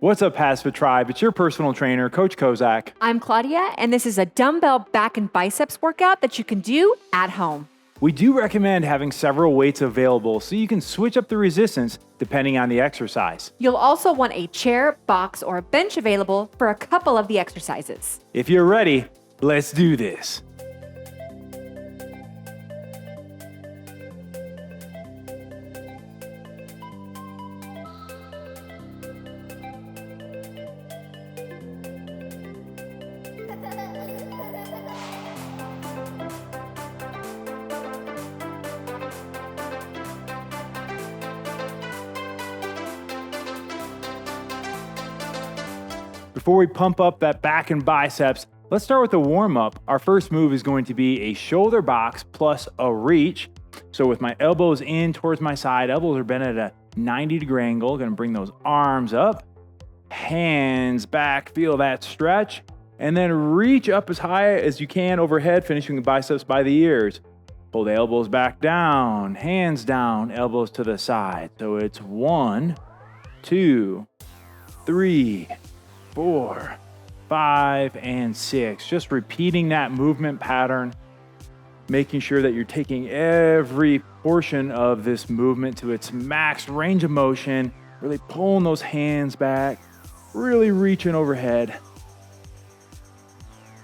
What's up, HASfit Tribe? It's your personal trainer, Coach Kozak. I'm Claudia, and this is a dumbbell back and biceps workout that you can do at home. We do recommend having several weights available so you can switch up the resistance depending on the exercise. You'll also want a chair, box, or a bench available for a couple of the exercises. If you're ready, let's do this. Before we pump up that back and biceps, let's start with the warm-up. Our first move is going to be a shoulder box plus a reach. So with my elbows in towards my side, elbows are bent at a 90-degree angle. Gonna bring those arms up, hands back, feel that stretch, and then reach up as high as you can overhead, finishing the biceps by the ears. Pull the elbows back down, hands down, elbows to the side. So it's 1, 2, 3, 4, 5, and 6. Just repeating that movement pattern, making sure that you're taking every portion of this movement to its max range of motion, really pulling those hands back, really reaching overhead.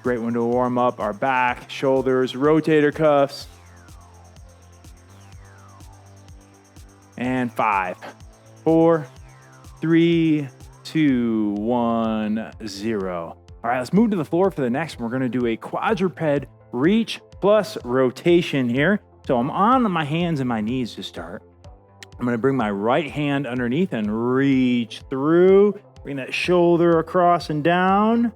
Great one to warm up our back, shoulders, rotator cuffs. And 5, 4, 3, 2, 1, 0. All right, let's move to the floor for the next one. We're gonna do a quadruped reach plus rotation here. So I'm on my hands and my knees to start. I'm gonna bring my right hand underneath and reach through, bring that shoulder across and down.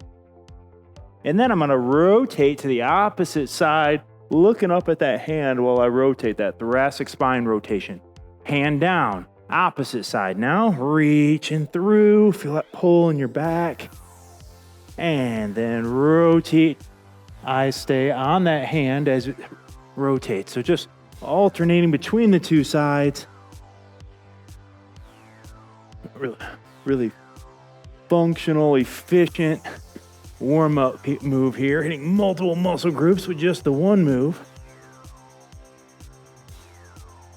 And then I'm gonna rotate to the opposite side, looking up at that hand while I rotate, that thoracic spine rotation. Hand down. Opposite side now, reaching through, feel that pull in your back, and then rotate. I stay on that hand as it rotates. So just alternating between the two sides. Really functional, efficient warm-up move here, hitting multiple muscle groups with just the one move.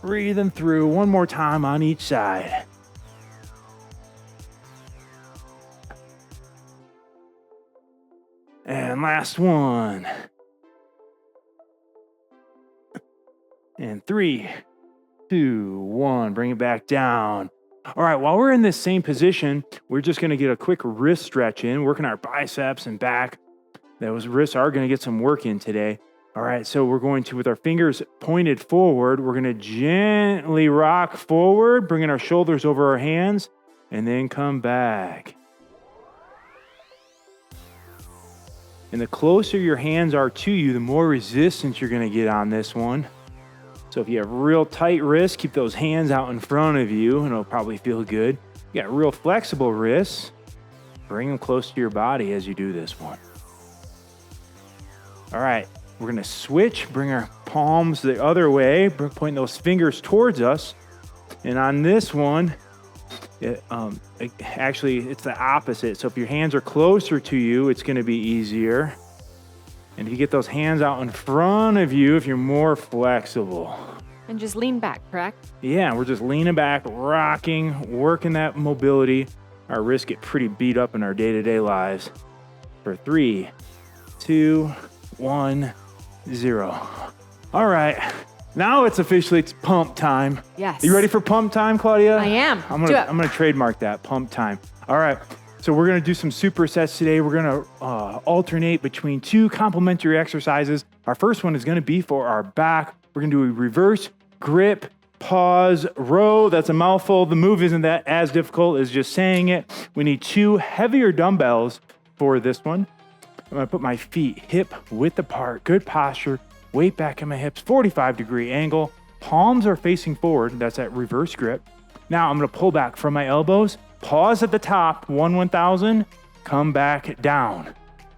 Breathing through one more time on each side. And last one. And 3, 2, 1. Bring it back down. All right, while we're in this same position, we're just gonna get a quick wrist stretch in, working our biceps and back. Those wrists are gonna get some work in today. All right, so we're going to, with our fingers pointed forward, we're gonna gently rock forward, bringing our shoulders over our hands, and then come back. And the closer your hands are to you, the more resistance you're gonna get on this one. So if you have real tight wrists, keep those hands out in front of you, and it'll probably feel good. You got real flexible wrists, bring them close to your body as you do this one. All right. We're gonna switch, bring our palms the other way, point those fingers towards us. And on this one, actually it's the opposite. So if your hands are closer to you, it's gonna be easier. And if you get those hands out in front of you, if you're more flexible. And just lean back, correct? Yeah, we're just leaning back, rocking, working that mobility. Our wrists get pretty beat up in our day-to-day lives. For 3, 2, 1, 0. All right, now it's pump time. Yes. You ready for pump time, Claudia? I am. I'm gonna trademark that, pump time. All right, so we're gonna do some supersets today. We're gonna alternate between 2 complementary exercises. Our first one is gonna be for our back. We're gonna do a reverse grip, pause, row. That's a mouthful. The move isn't that as difficult as just saying it. We need 2 heavier dumbbells for this one. I'm gonna put my feet hip width apart, good posture, weight back in my hips, 45-degree angle. Palms are facing forward, that's that reverse grip. Now I'm gonna pull back from my elbows, pause at the top, 1,000, come back down.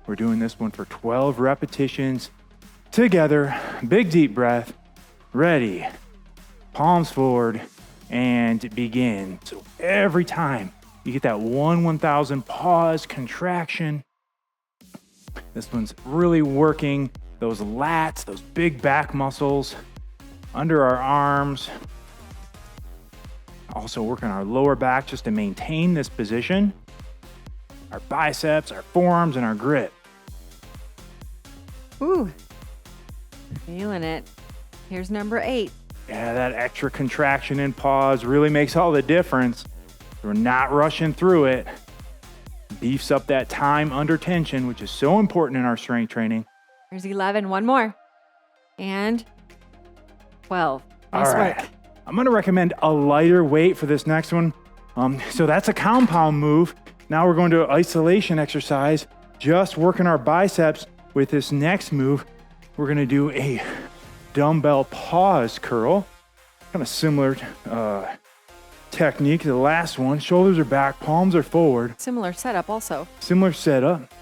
We're doing this one for 12 repetitions together. Big deep breath, ready, palms forward, and begin. So every time You get that 1/1000 pause contraction. This one's really working those lats, those big back muscles under our arms. Also working our lower back just to maintain this position. Our biceps, our forearms, and our grip. Ooh, feeling it. Here's number 8. Yeah, that extra contraction and pause really makes all the difference. We're not rushing through it. Beefs up that time under tension, which is so important in our strength training. Here's 11. One more. And 12. Nice All right. work. I'm going to recommend a lighter weight for this next one. So that's a compound move. Now we're going to isolation exercise, just working our biceps. With this next move, we're going to do a dumbbell pause curl. Kind of similar technique to the last one. Shoulders are back, palms are forward. Similar setup also. Similar setup.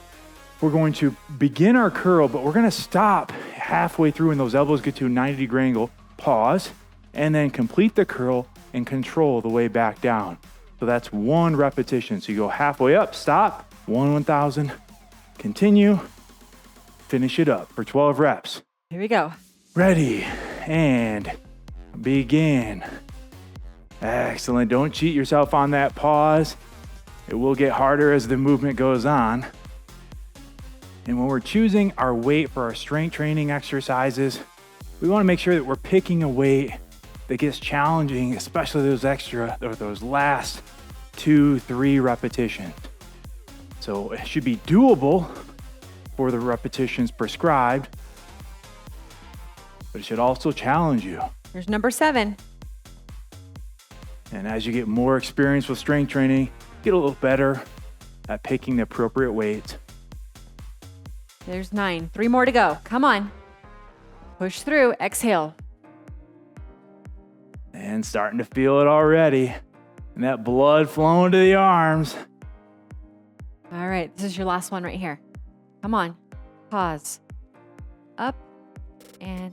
We're going to begin our curl, but we're going to stop halfway through when those elbows get to a 90-degree angle. Pause, and then complete the curl and control the way back down. So that's 1 repetition. So you go halfway up, stop, 1/1000, continue, finish it up for 12 reps. Here we go. Ready, and begin. Excellent. Don't cheat yourself on that pause. It will get harder as the movement goes on. And when we're choosing our weight for our strength training exercises, we want to make sure that we're picking a weight that gets challenging, especially those last 2-3 repetitions. So it should be doable for the repetitions prescribed, but it should also challenge you. Here's number 7. And as you get more experience with strength training, get a little better at picking the appropriate weights. There's 9. 3 more to go. Come on. Push through. Exhale. And starting to feel it already. And that blood flowing to the arms. All right. This is your last one right here. Come on. Pause. Up and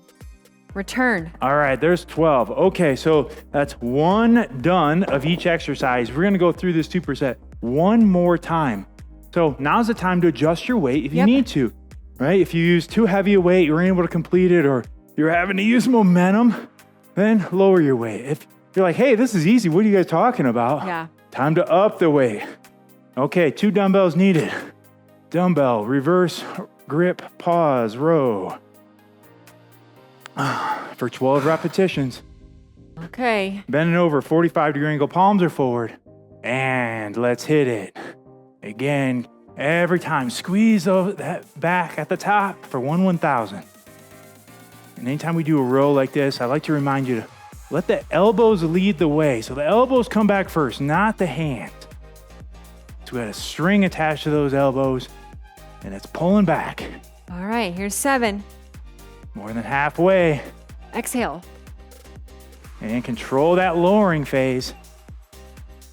return. All right, there's 12. Okay, so that's 1 done of each exercise. We're gonna go through this superset 1 more time. So now's the time to adjust your weight if you need to, right? If you use too heavy a weight, you're unable to complete it, or you're having to use momentum, then lower your weight. If you're like, hey, this is easy, what are you guys talking about? Yeah. Time to up the weight. Okay, 2 dumbbells needed. Dumbbell, reverse, grip, pause, row. For 12 repetitions. Okay. Bending over, 45-degree angle, palms are forward. And let's hit it. Again, every time, squeeze that back at the top for 1/1000. And anytime we do a row like this, I like to remind you to let the elbows lead the way. So the elbows come back first, not the hands. So we got a string attached to those elbows, and it's pulling back. All right. Here's 7. More than halfway. Exhale. And control that lowering phase.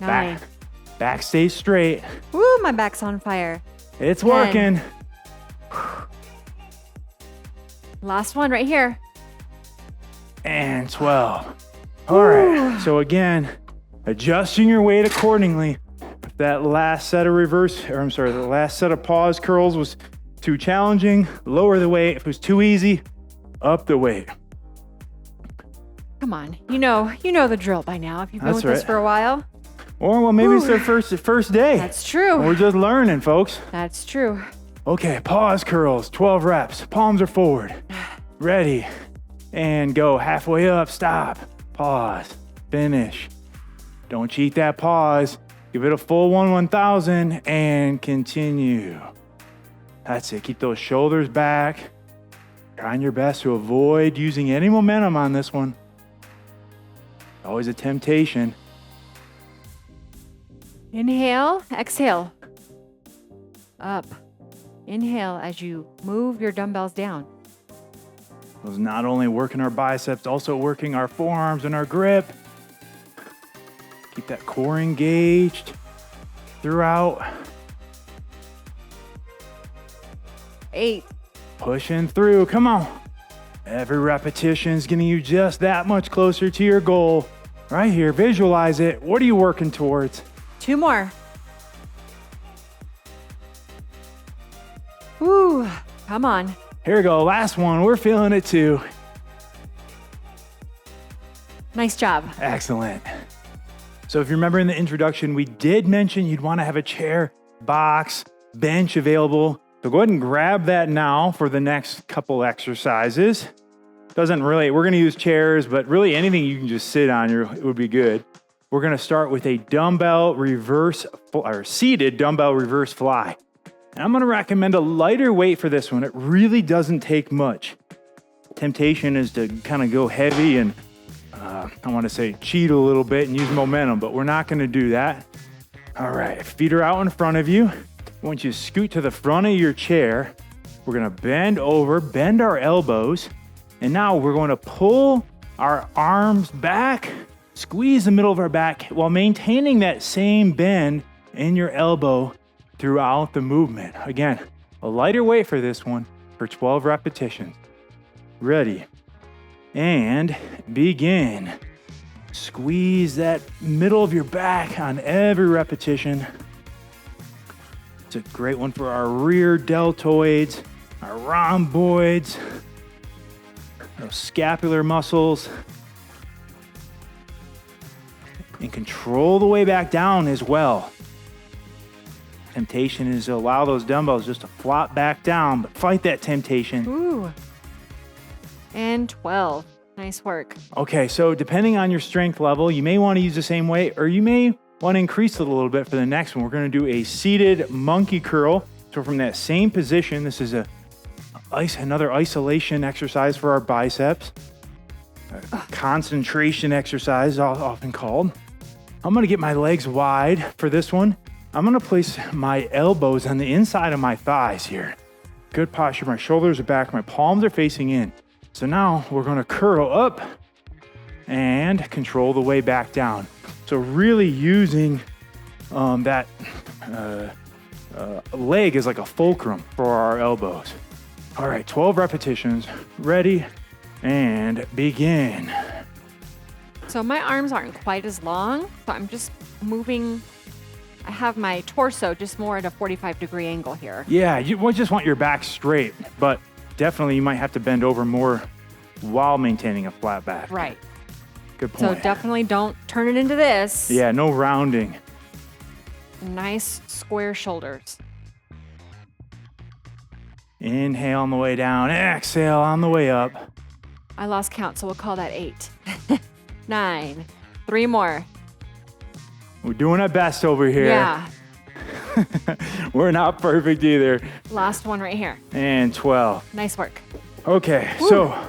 9. Back stays straight. Woo, my back's on fire. It's 10. working. Last one right here. And 12. All right. So again, adjusting your weight accordingly. If that last set of the last set of pause curls was too challenging, lower the weight. If it was too easy, up the weight. Come on. You know the drill by now if you've been with us for a while. Or well, maybe it's their first day. That's true. We're just learning, folks. That's true. Okay, pause curls, 12 reps. Palms are forward. Ready. And go. Halfway up, stop. Pause. Finish. Don't cheat that pause. Give it a full 1/1000 and continue. That's it. Keep those shoulders back. Trying your best to avoid using any momentum on this one. Always a temptation. Inhale, exhale. Up. Inhale as you move your dumbbells down. It was not only working our biceps, also working our forearms and our grip. Keep that core engaged throughout. 8. Pushing through, come on. Every repetition is getting you just that much closer to your goal. Right here, visualize it. What are you working towards? 2 more. Woo, come on. Here we go, last one. We're feeling it too. Nice job. Excellent. So if you remember in the introduction, we did mention you'd want to have a chair, box, bench available. So go ahead and grab that now for the next couple exercises. Doesn't really, we're going to use chairs, but really anything you can just sit on it would be good. We're going to start with a seated dumbbell reverse fly. And I'm going to recommend a lighter weight for this one. It really doesn't take much. Temptation is to kind of go heavy and I want to say cheat a little bit and use momentum, but we're not going to do that. All right, feet are out in front of you. Once you scoot to the front of your chair, we're going to bend over, bend our elbows, and now we're going to pull our arms back, squeeze the middle of our back while maintaining that same bend in your elbow throughout the movement. Again, a lighter weight for this one for 12 repetitions. Ready, and begin. Squeeze that middle of your back on every repetition. It's a great one for our rear deltoids, our rhomboids, those scapular muscles. And control the way back down as well. Temptation is to allow those dumbbells just to flop back down, but fight that temptation. Ooh. And 12. Nice work. Okay, so depending on your strength level, you may want to use the same weight, or you may want to increase it a little bit for the next one. We're going to do a seated monkey curl. So from that same position, this is another isolation exercise for our biceps. Concentration exercise, often called. I'm going to get my legs wide for this one. I'm going to place my elbows on the inside of my thighs here. Good posture. My shoulders are back. My palms are facing in. So now we're going to curl up and control the way back down. So really using that leg as like a fulcrum for our elbows. All right, 12 repetitions. Ready, and begin. So my arms aren't quite as long, so I'm just moving. I have my torso just more at a 45-degree angle here. Yeah, you just want your back straight, but definitely you might have to bend over more while maintaining a flat back. Right. Good point. So definitely don't turn it into this. Yeah, no rounding. Nice square shoulders. Inhale on the way down, exhale on the way up. I lost count, so we'll call that 8. 9. 3 more. We're doing our best over here. Yeah. We're not perfect either. Last one right here. And 12. Nice work. Okay, Woo. So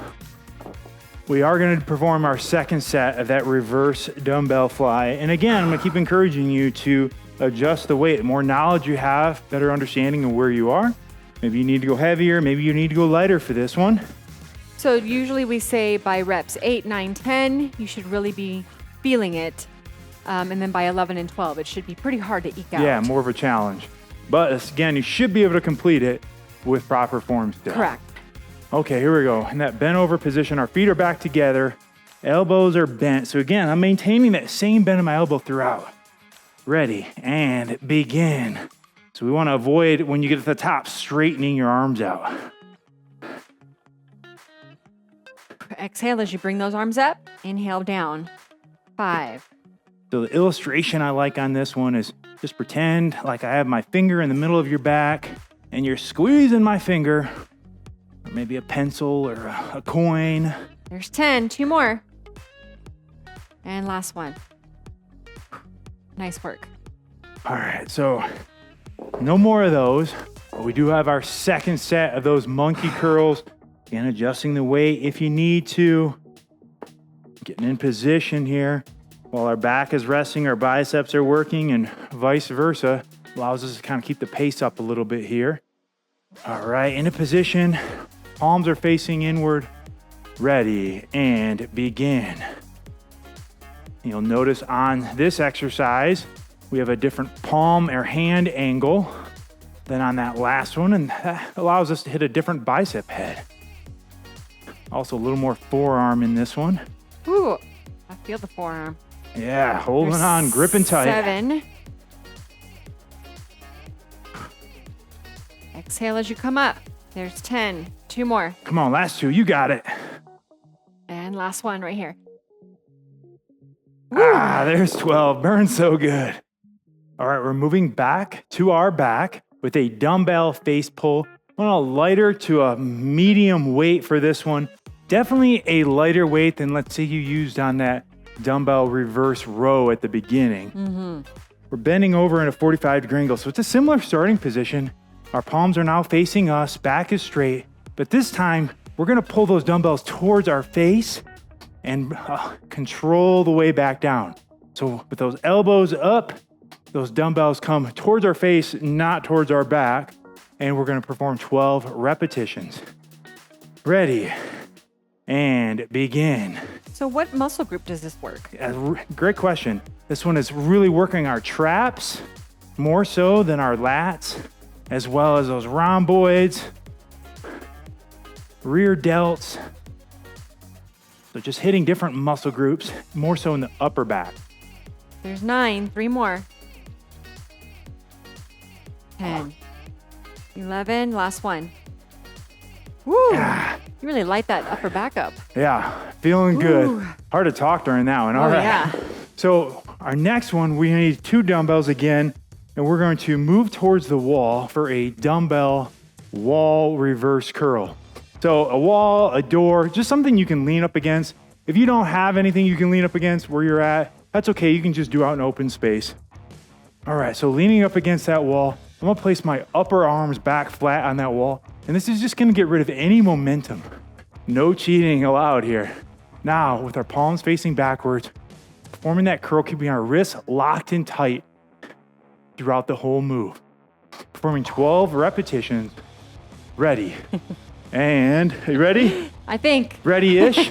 we are going to perform our second set of that reverse dumbbell fly. And again, I'm going to keep encouraging you to adjust the weight. The more knowledge you have, better understanding of where you are. Maybe you need to go heavier. Maybe you need to go lighter for this one. So usually we say by reps 8, 9, 10, you should really be feeling it. And then by 11 and 12, it should be pretty hard to eke out. Yeah, more of a challenge. But again, you should be able to complete it with proper form still. Correct. Okay, here we go. In that bent over position, our feet are back together. Elbows are bent. So again, I'm maintaining that same bend in my elbow throughout. Ready, and begin. So we want to avoid, when you get to the top, straightening your arms out. Exhale as you bring those arms up. Inhale down. 5. So the illustration I like on this one is just pretend like I have my finger in the middle of your back and you're squeezing my finger, or maybe a pencil or a coin. There's 10. 2 more. And last one. Nice work. All right, so no more of those, but we do have our second set of those monkey curls. Again, adjusting the weight if you need to. Getting in position here. While our back is resting, our biceps are working, and vice versa. Allows us to kind of keep the pace up a little bit here. All right, into position. Palms are facing inward. Ready, and begin. You'll notice on this exercise, we have a different palm or hand angle than on that last one, and that allows us to hit a different bicep head. Also a little more forearm in this one. Ooh, I feel the forearm. Yeah, holding There's on, gripping tight. 7. Exhale as you come up. There's 10. 2 more. Come on, last 2. You got it. And last one right here. There's 12. Burns so good. All right, we're moving back to our back with a dumbbell face pull. I want a lighter to a medium weight for this one. Definitely a lighter weight than let's say you used on that dumbbell reverse row at the beginning. We're bending over in a 45-degree angle, so it's a similar starting position. Our palms are now facing us, back is straight, but this time we're gonna pull those dumbbells towards our face and control the way back down. So with those elbows up, those dumbbells come towards our face, not towards our back, and we're gonna perform 12 repetitions. Ready, and begin. So what muscle group does this work? Great question. This one is really working our traps more so than our lats, as well as those rhomboids, rear delts. So just hitting different muscle groups, more so in the upper back. There's 9. 3 more. 10. 11. Last one. Woo! You really light that upper back up. Yeah, feeling good. Hard to talk during that one. All right. Yeah. So our next one, we need 2 dumbbells again, and we're going to move towards the wall for a dumbbell wall reverse curl. So a wall, a door, just something you can lean up against. If you don't have anything you can lean up against where you're at, that's okay. You can just do out in open space. All right, so leaning up against that wall, I'm gonna place my upper arms back flat on that wall, and this is just gonna get rid of any momentum. No cheating allowed here. Now, with our palms facing backwards, performing that curl, keeping our wrists locked in tight throughout the whole move. Performing 12 repetitions. Ready. And, are you ready? I think. Ready-ish?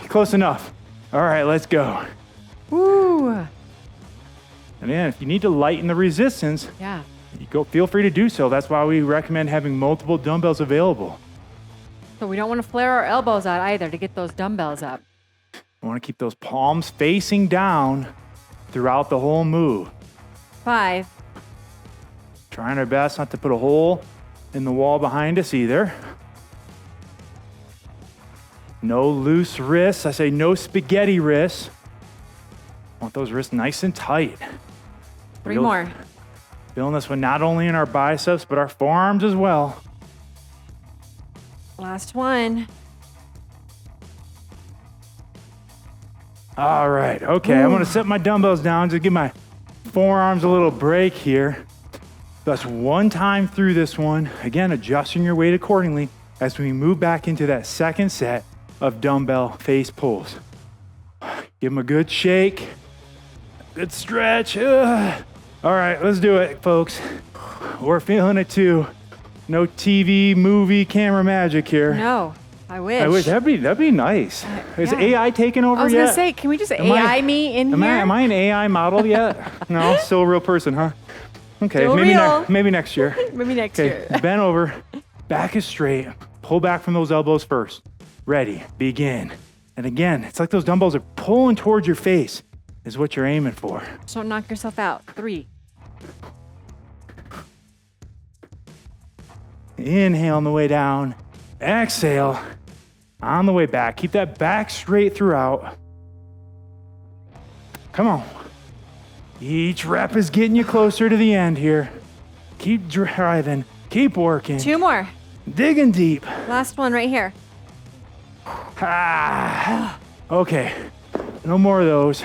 Close enough. All right, let's go. Woo! And then if you need to lighten the resistance, Yeah. feel free to do so. That's why we recommend having multiple dumbbells available. So we don't want to flare our elbows out either to get those dumbbells up. We want to keep those palms facing down throughout the whole move. 5. Trying our best not to put a hole in the wall behind us either. No loose wrists. I say no spaghetti wrists. Want those wrists nice and tight. 3 more. Feeling this one not only in our biceps, but our forearms as well. Last one. All right, okay, I'm gonna set my dumbbells down to give my forearms a little break here. That's one time through this one. Again, adjusting your weight accordingly as we move back into that second set of dumbbell face pulls. Give them a good shake, good stretch. All right, let's do it, folks. We're feeling it too. No TV, movie, camera magic here. No, I wish. That'd be nice. Is yeah. AI taking over yet? I was going to say, can we just AI me in here? Am I an AI model yet? No, still a real person, huh? Okay, Still real. Maybe next year. Maybe next Okay, year. bend over, back is straight, pull back from those elbows first. Ready, begin. And again, it's like those dumbbells are pulling towards your face is what you're aiming for. So don't knock yourself out. 3. Inhale on the way down, exhale on the way back. Keep that back straight throughout. Come on. Each rep is getting you closer to the end here. Keep driving, keep working. 2 more. Digging deep. Last one right here. Okay, no more of those.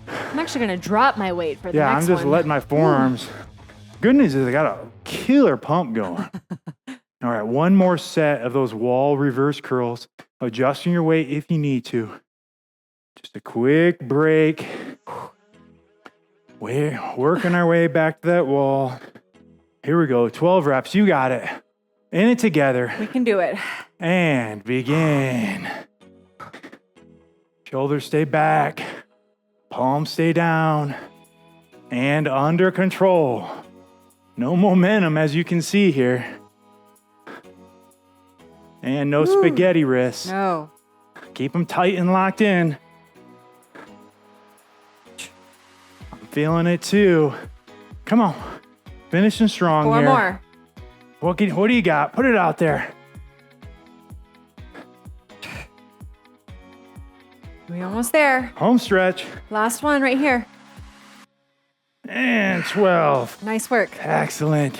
I'm actually going to drop my weight for the Yeah, next I'm just one. letting my forearms. Good news is I got a killer pump going. All right, one more set of those wall reverse curls. Adjusting your weight if you need to. Just a quick break. We're working our way back to that wall. Here we go, 12 reps, you got it. In it together. We can do it. And begin. Shoulders stay back. Palms stay down. And under control. No momentum, as you can see here. And no spaghetti wrists. No. Keep them tight and locked in. I'm feeling it too. Come on. finishing strong 4 here. more. What do you got? Put it out there. We're almost there. Home stretch. Last one right here. And 12. Nice work. Excellent.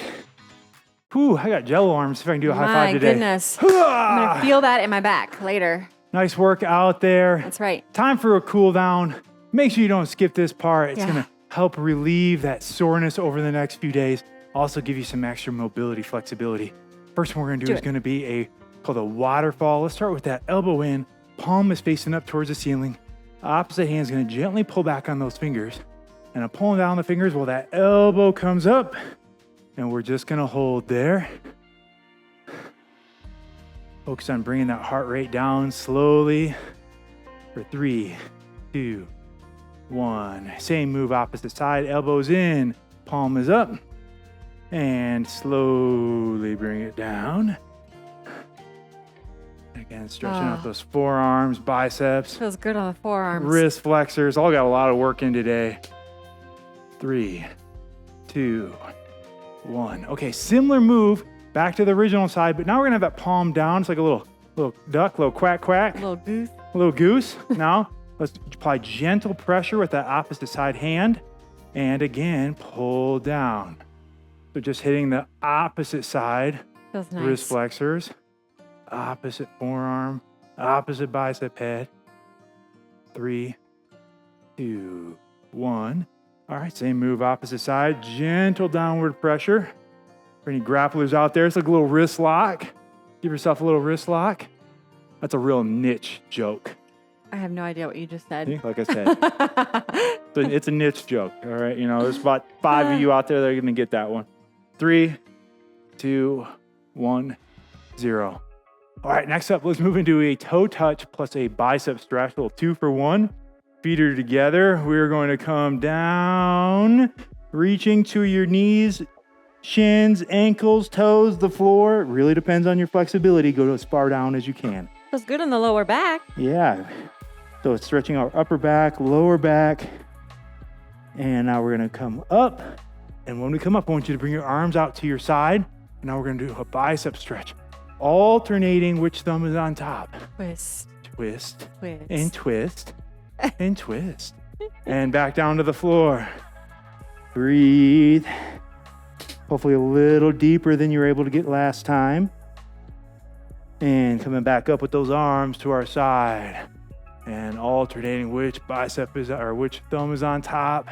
Whew, I got jello arms if I can do a high five today. My goodness. I'm going to feel that in my back later. Nice work out there. That's right. Time for a cool down. Make sure you don't skip this part. It's going to help relieve that soreness over the next few days. Also give you some extra mobility, flexibility. First one we're going to do is going to be called a waterfall. Let's start with that elbow in. Palm is facing up towards the ceiling. Opposite hand is going to gently pull back on those fingers. And I'm pulling down the fingers while that elbow comes up. And we're just going to hold there. Focus on bringing that heart rate down slowly. For 3, 2, 1. Same move, opposite side. Elbows in, palm is up. And slowly bring it down. Again, stretching out those forearms, biceps. Feels good on the forearms. Wrist flexors. All got a lot of work in today. 3, 2, 1. Okay, similar move back to the original side, but now we're gonna have that palm down. It's like a little duck, little quack quack. A little goose. A little goose. Now let's apply gentle pressure with that opposite side hand. And again, pull down. So just hitting the opposite side. Feels nice. Wrist flexors. Opposite forearm. Opposite bicep head. 3, 2, 1. All right, same move, opposite side. Gentle downward pressure. For any grapplers out there, it's like a little wrist lock. Give yourself a little wrist lock. That's a real niche joke. I have no idea what you just said. See? Like I said, it's a niche joke. All right, there's about 5 of you out there that are going to get that one. 3, 2, 1, 0. All right, next up, let's move into a toe touch plus a bicep stretch, a little 2 for 1. Feet are together. We're going to come down, reaching to your knees, shins, ankles, toes, the floor. It really depends on your flexibility. Go as far down as you can. Feels good on the lower back. Yeah. So it's stretching our upper back, lower back. And now we're going to come up. And when we come up, I want you to bring your arms out to your side. And now we're going to do a bicep stretch. Alternating which thumb is on top. Twist. Twist. Twist. And twist. And twist. And back down to the floor. Breathe. Hopefully a little deeper than you were able to get last time. And coming back up with those arms to our side. And alternating which bicep is, or which thumb is on top.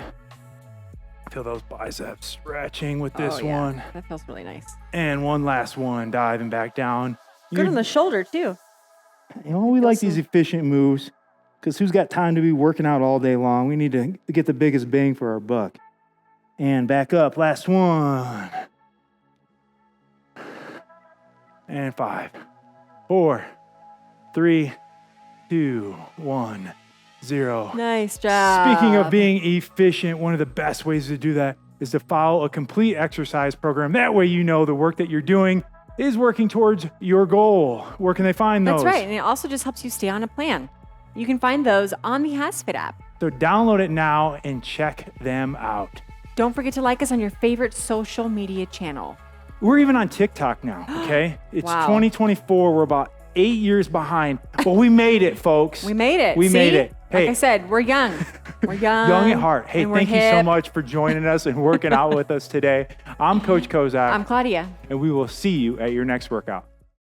Feel those biceps stretching with this one. That feels really nice. And one last one, diving back down. Good on the shoulder too. We like these efficient moves because who's got time to be working out all day long? We need to get the biggest bang for our buck. And back up, last one. And 5, 4, 3, 2, 1, 0. Nice job. Speaking of being efficient, one of the best ways to do that is to follow a complete exercise program. That way the work that you're doing is working towards your goal. Where can they find those? That's right. And it also just helps you stay on a plan. You can find those on the HASfit app. So download it now and check them out. Don't forget to like us on your favorite social media channel. We're even on TikTok now, okay? It's 2024. We're about 8 years behind. But we made it, folks. We made it. We made it. Hey. Like I said, we're young. We're young. Young at heart. Hey, thank you so much for joining us and working out with us today. I'm Coach Kozak. I'm Claudia. And we will see you at your next workout.